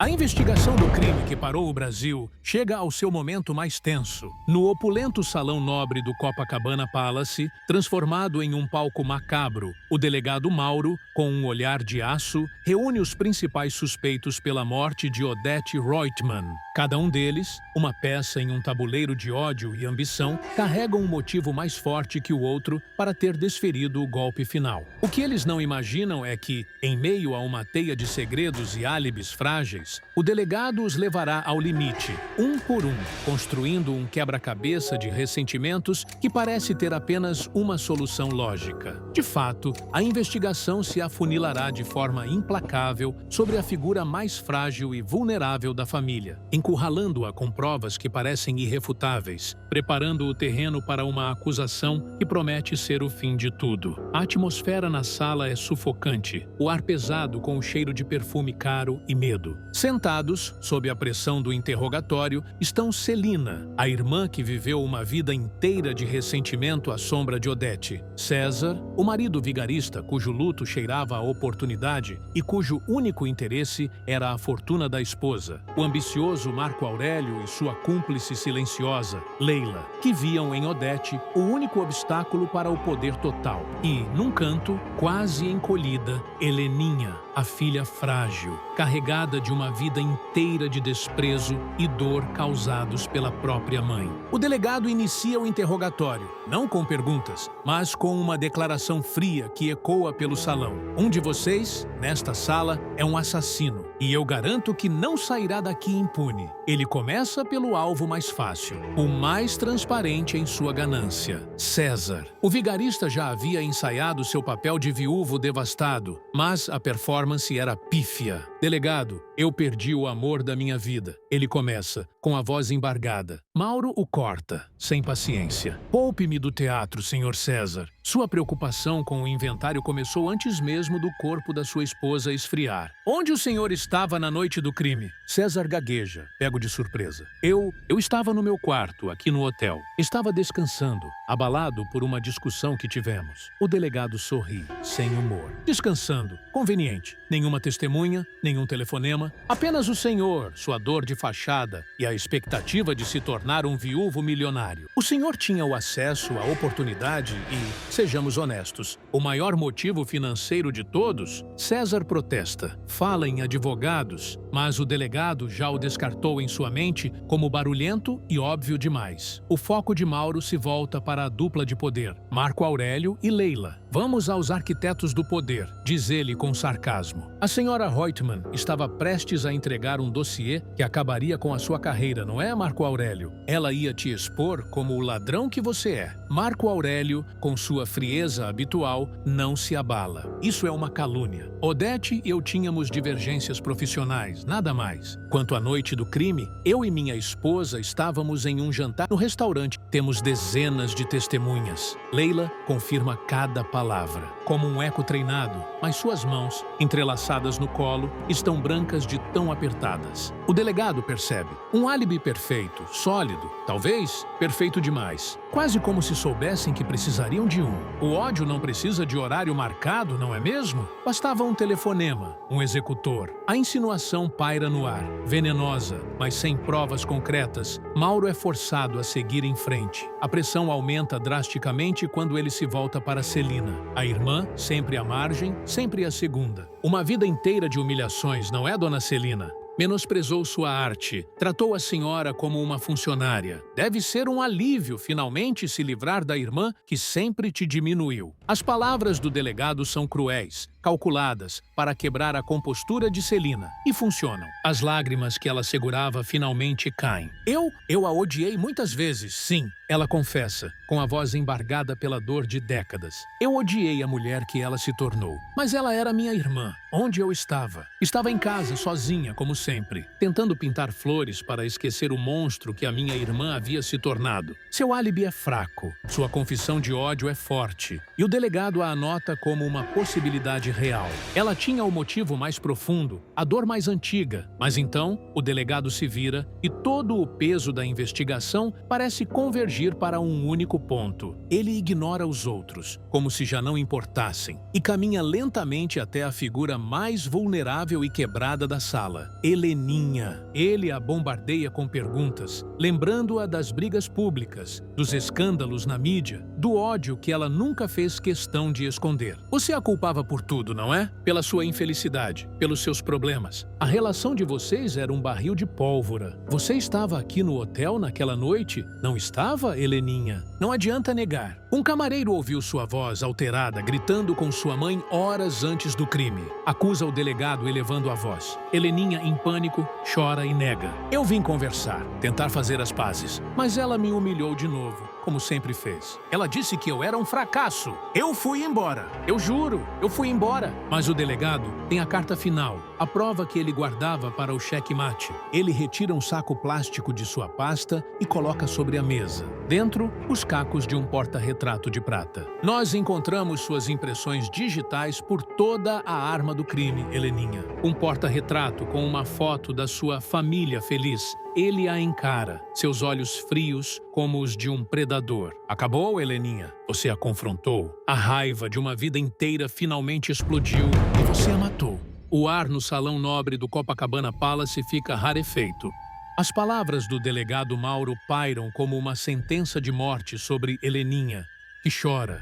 A investigação do crime que parou o Brasil chega ao seu momento mais tenso. No opulento salão nobre do Copacabana Palace, transformado em um palco macabro, o delegado Mauro, com um olhar de aço, reúne os principais suspeitos pela morte de Odete Roitman. Cada um deles, uma peça em um tabuleiro de ódio e ambição, carrega um motivo mais forte que o outro para ter desferido o golpe final. O que eles não imaginam é que, em meio a uma teia de segredos e álibis frágeis, o delegado os levará ao limite, um por um, construindo um quebra-cabeça de ressentimentos que parece ter apenas uma solução lógica. De fato, a investigação se afunilará de forma implacável sobre a figura mais frágil e vulnerável da família, encurralando-a com provas que parecem irrefutáveis, preparando o terreno para uma acusação que promete ser o fim de tudo. A atmosfera na sala é sufocante, o ar pesado com o cheiro de perfume caro e medo. Sentados, sob a pressão do interrogatório, estão Celina, a irmã que viveu uma vida inteira de ressentimento à sombra de Odete; César, o marido vigarista cujo luto cheirava a oportunidade e cujo único interesse era a fortuna da esposa; o ambicioso Marco Aurélio e sua cúmplice silenciosa, Leila, que viam em Odete o único obstáculo para o poder total; e, num canto, quase encolhida, Heleninha, a filha frágil, carregada de uma vida inteira de desprezo e dor causados pela própria mãe. O delegado inicia o interrogatório, não com perguntas, mas com uma declaração fria que ecoa pelo salão. Um de vocês, nesta sala, é um assassino, e eu garanto que não sairá daqui impune. Ele começa pelo alvo mais fácil, o mais transparente em sua ganância: César. O vigarista já havia ensaiado seu papel de viúvo devastado, mas a performance era pífia. Delegado, eu perdi o amor da minha vida. Ele começa, com a voz embargada. Mauro o corta, sem paciência. Poupe-me do teatro, senhor César. Sua preocupação com o inventário começou antes mesmo do corpo da sua esposa esfriar. Onde o senhor estava na noite do crime? César gagueja, pego de surpresa. Eu estava no meu quarto, aqui no hotel. Estava descansando, abalado por uma discussão que tivemos. O delegado sorri, sem humor. Descansando, conveniente. Nenhuma testemunha, nenhum telefonema. Apenas o senhor, sua dor de fachada e a expectativa de se tornar um viúvo milionário. O senhor tinha o acesso à oportunidade e, sejamos honestos, o maior motivo financeiro de todos? César protesta, fala em advogados, mas o delegado já o descartou em sua mente como barulhento e óbvio demais. O foco de Mauro se volta para a dupla de poder, Marco Aurélio e Leila. Vamos aos arquitetos do poder, diz ele com sarcasmo. A senhora Roitman estava prestes a entregar um dossiê que acabaria com a sua carreira, não é, Marco Aurélio? Ela ia te expor como o ladrão que você é. Marco Aurélio, com sua frieza habitual, não se abala. Isso é uma calúnia. Odete e eu tínhamos divergências profissionais, nada mais. Quanto à noite do crime, eu e minha esposa estávamos em um jantar no restaurante. Temos dezenas de testemunhas. Leila confirma cada palavra, como um eco treinado, mas suas mãos, entrelaçadas no colo, estão brancas de tão apertadas. O delegado percebe. Um álibi perfeito, sólido, talvez perfeito demais. Quase como se soubessem que precisariam de um. O ódio não precisa de horário marcado, não é mesmo? Bastava um telefonema, um executor. A insinuação paira no ar, venenosa, mas sem provas concretas. Mauro é forçado a seguir em frente. A pressão aumenta drasticamente quando ele se volta para Celina. A irmã, sempre à margem, sempre a segunda. Uma vida inteira de humilhações, não é, dona Celina? Menosprezou sua arte, tratou a senhora como uma funcionária. Deve ser um alívio finalmente se livrar da irmã que sempre te diminuiu. As palavras do delegado são cruéis, calculadas para quebrar a compostura de Celina, e funcionam. As lágrimas que ela segurava finalmente caem. Eu a odiei muitas vezes, sim, ela confessa, com a voz embargada pela dor de décadas. Eu odiei a mulher que ela se tornou, mas ela era minha irmã. Onde eu estava? Estava em casa, sozinha, como sempre, tentando pintar flores para esquecer o monstro que a minha irmã havia se tornado. Seu álibi é fraco, sua confissão de ódio é forte, e o delegado a anota como uma possibilidade real. Ela tinha o motivo mais profundo, a dor mais antiga. Mas então, o delegado se vira e todo o peso da investigação parece convergir para um único ponto. Ele ignora os outros, como se já não importassem, e caminha lentamente até a figura mais vulnerável e quebrada da sala, Heleninha. Ele a bombardeia com perguntas, lembrando-a das brigas públicas, dos escândalos na mídia, do ódio que ela nunca fez questão de esconder. Você a culpava por tudo, não é? Pela sua infelicidade, pelos seus problemas. A relação de vocês era um barril de pólvora. Você estava aqui no hotel naquela noite? Não estava, Heleninha? Não adianta negar. Um camareiro ouviu sua voz alterada, gritando com sua mãe horas antes do crime. Acusa o delegado elevando a voz. Heleninha, em pânico, chora e nega. Eu vim conversar, tentar fazer as pazes, mas ela me humilhou de novo, como sempre fez. Ela disse que eu era um fracasso. Eu fui embora. Eu juro, eu fui embora. Mas o delegado tem a carta final, a prova que ele guardava para o cheque-mate. Ele retira um saco plástico de sua pasta e coloca sobre a mesa. Dentro, os cacos de um porta-retrato de prata. Nós encontramos suas impressões digitais por toda a arma do crime, Heleninha. Um porta-retrato com uma foto da sua família feliz. Ele a encara, seus olhos frios como os de um predador. Acabou, Heleninha? Você a confrontou. A raiva de uma vida inteira finalmente explodiu e você a matou. O ar no salão nobre do Copacabana Palace fica rarefeito. As palavras do delegado Mauro pairam como uma sentença de morte sobre Heleninha, que chora.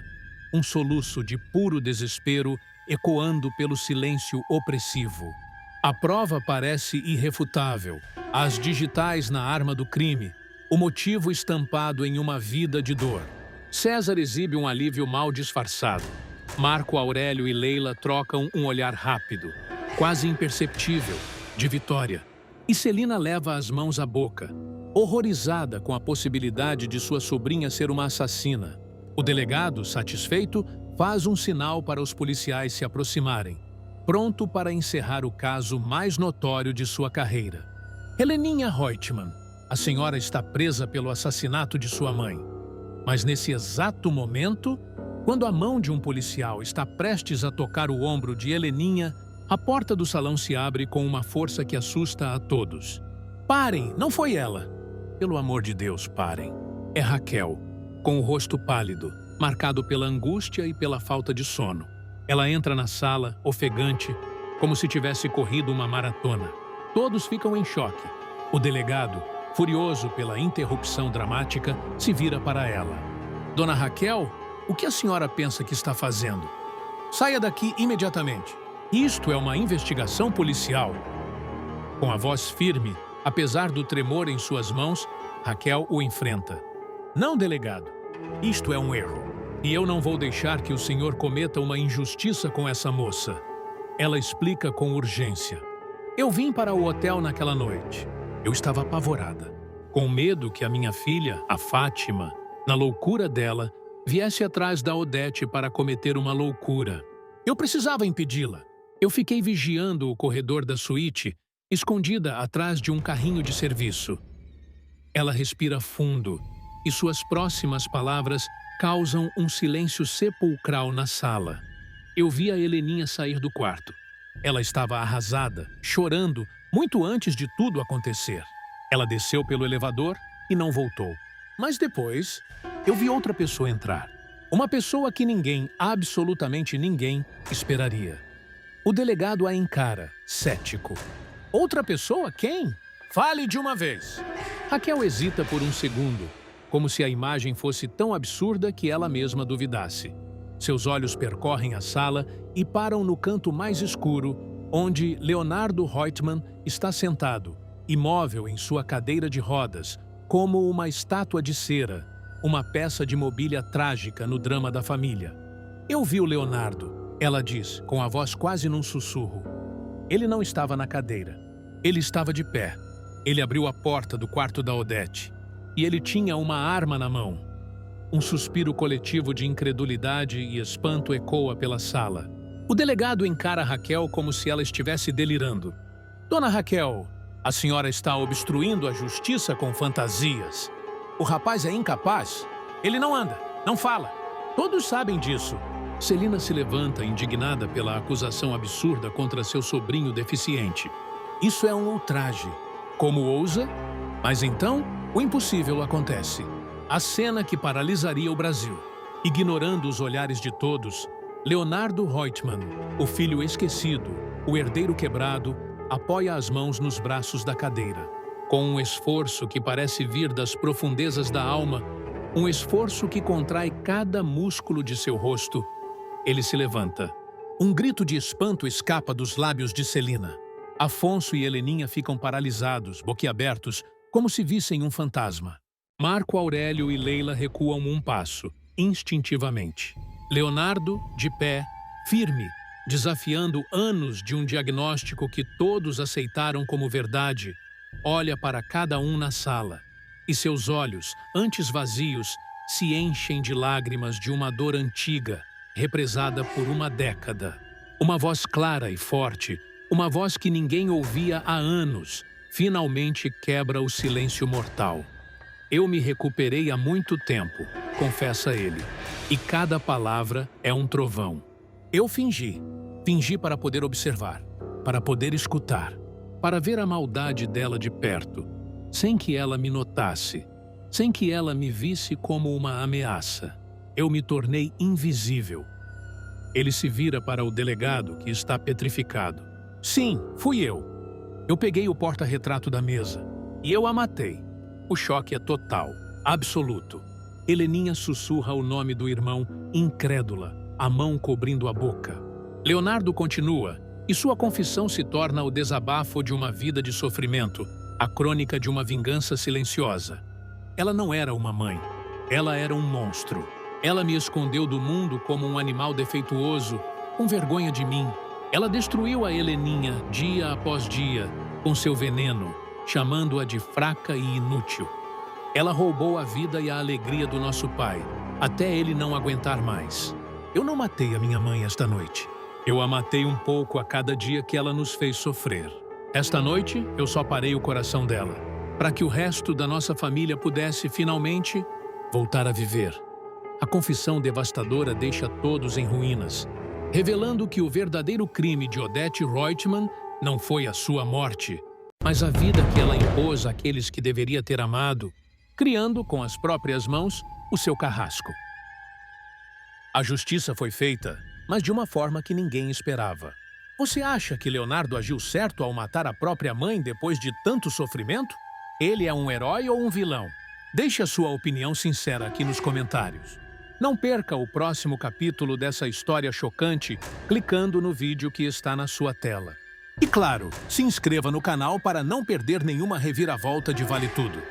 Um soluço de puro desespero ecoando pelo silêncio opressivo. A prova parece irrefutável. As digitais na arma do crime, o motivo estampado em uma vida de dor. César exibe um alívio mal disfarçado. Marco Aurélio e Leila trocam um olhar rápido, quase imperceptível, de vitória. E Celina leva as mãos à boca, horrorizada com a possibilidade de sua sobrinha ser uma assassina. O delegado, satisfeito, faz um sinal para os policiais se aproximarem, pronto para encerrar o caso mais notório de sua carreira. Heleninha Reutemann, a senhora está presa pelo assassinato de sua mãe. Mas nesse exato momento, quando a mão de um policial está prestes a tocar o ombro de Heleninha, a porta do salão se abre com uma força que assusta a todos. Parem, não foi ela. Pelo amor de Deus, parem. É Raquel, com o rosto pálido, marcado pela angústia e pela falta de sono. Ela entra na sala, ofegante, como se tivesse corrido uma maratona. Todos ficam em choque. O delegado, furioso pela interrupção dramática, se vira para ela. Dona Raquel, o que a senhora pensa que está fazendo? Saia daqui imediatamente. Isto é uma investigação policial. Com a voz firme, apesar do tremor em suas mãos, Raquel o enfrenta. Não, delegado. Isto é um erro. E eu não vou deixar que o senhor cometa uma injustiça com essa moça. Ela explica com urgência. Eu vim para o hotel naquela noite. Eu estava apavorada, com medo que a minha filha, a Fátima, na loucura dela, viesse atrás da Odete para cometer uma loucura. Eu precisava impedi-la. Eu fiquei vigiando o corredor da suíte, escondida atrás de um carrinho de serviço. Ela respira fundo e suas próximas palavras causam um silêncio sepulcral na sala. Eu vi a Heleninha sair do quarto. Ela estava arrasada, chorando, muito antes de tudo acontecer. Ela desceu pelo elevador e não voltou. Mas depois, eu vi outra pessoa entrar. Uma pessoa que ninguém, absolutamente ninguém, esperaria. O delegado a encara, cético. Outra pessoa? Quem? Fale de uma vez. Raquel hesita por um segundo, como se a imagem fosse tão absurda que ela mesma duvidasse. Seus olhos percorrem a sala e param no canto mais escuro, onde Leonardo Reutemann está sentado, imóvel em sua cadeira de rodas, como uma estátua de cera, uma peça de mobília trágica no drama da família. Eu vi o Leonardo, ela diz, com a voz quase num sussurro. Ele não estava na cadeira. Ele estava de pé. Ele abriu a porta do quarto da Odete. E ele tinha uma arma na mão. Um suspiro coletivo de incredulidade e espanto ecoa pela sala. O delegado encara Raquel como se ela estivesse delirando. Dona Raquel, a senhora está obstruindo a justiça com fantasias. O rapaz é incapaz. Ele não anda, não fala. Todos sabem disso. Celina se levanta, indignada pela acusação absurda contra seu sobrinho deficiente. Isso é um ultraje. Como ousa? Mas então, o impossível acontece. A cena que paralisaria o Brasil. Ignorando os olhares de todos, Leonardo Reutemann, o filho esquecido, o herdeiro quebrado, apoia as mãos nos braços da cadeira. Com um esforço que parece vir das profundezas da alma, um esforço que contrai cada músculo de seu rosto, ele se levanta. Um grito de espanto escapa dos lábios de Celina. Afonso e Heleninha ficam paralisados, boquiabertos, como se vissem um fantasma. Marco Aurélio e Leila recuam um passo, instintivamente. Leonardo, de pé, firme, desafiando anos de um diagnóstico que todos aceitaram como verdade, olha para cada um na sala, e seus olhos, antes vazios, se enchem de lágrimas de uma dor antiga, represada por uma década. Uma voz clara e forte, uma voz que ninguém ouvia há anos, finalmente quebra o silêncio mortal. Eu me recuperei há muito tempo, confessa ele, e cada palavra é um trovão. Eu fingi para poder observar, para poder escutar, para ver a maldade dela de perto, sem que ela me notasse, sem que ela me visse como uma ameaça. Eu me tornei invisível. Ele se vira para o delegado, que está petrificado. Sim, fui eu. Eu peguei o porta-retrato da mesa e eu a matei. O choque é total, absoluto. Heleninha sussurra o nome do irmão, incrédula, a mão cobrindo a boca. Leonardo continua, e sua confissão se torna o desabafo de uma vida de sofrimento, a crônica de uma vingança silenciosa. Ela não era uma mãe, ela era um monstro. Ela me escondeu do mundo como um animal defeituoso, com vergonha de mim. Ela destruiu a Heleninha dia após dia, com seu veneno, chamando-a de fraca e inútil. Ela roubou a vida e a alegria do nosso pai, até ele não aguentar mais. Eu não matei a minha mãe esta noite. Eu a matei um pouco a cada dia que ela nos fez sofrer. Esta noite, eu só parei o coração dela, para que o resto da nossa família pudesse, finalmente, voltar a viver. A confissão devastadora deixa todos em ruínas, revelando que o verdadeiro crime de Odete Reutemann não foi a sua morte, mas a vida que ela impôs àqueles que deveria ter amado, criando com as próprias mãos o seu carrasco. A justiça foi feita, mas de uma forma que ninguém esperava. Você acha que Leonardo agiu certo ao matar a própria mãe depois de tanto sofrimento? Ele é um herói ou um vilão? Deixe a sua opinião sincera aqui nos comentários. Não perca o próximo capítulo dessa história chocante clicando no vídeo que está na sua tela. E claro, se inscreva no canal para não perder nenhuma reviravolta de Vale Tudo.